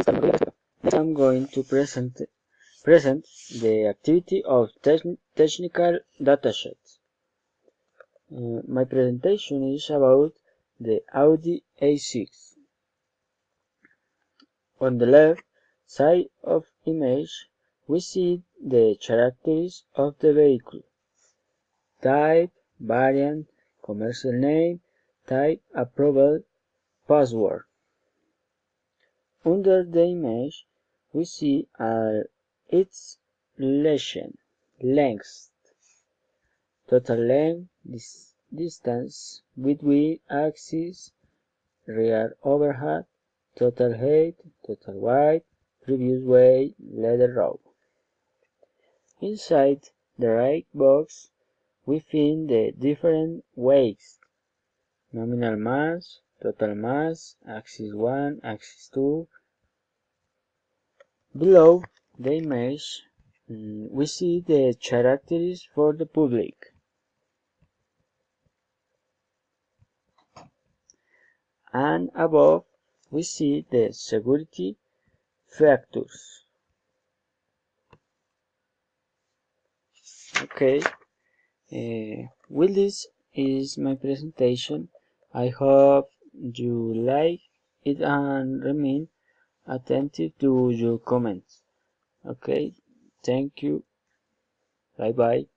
Next, I'm going to present the activity of technical datasheets. My presentation is about the Audi A6. On the left side of image, we see the characteristics of the vehicle: type, variant, commercial name, type approval, password. Under the image, we see its length, total length, distance between axes, rear overhead, total height, total weight, previous weight, leather row. Inside the right box, we find the different weights: nominal mass, total mass, axis 1, axis 2. Below the image, we see the characteristics for the public. And above, we see the security factors. Okay, well, this is my presentation. I hope you like it and remain attentive to your comments. Okay, thank you. Bye bye.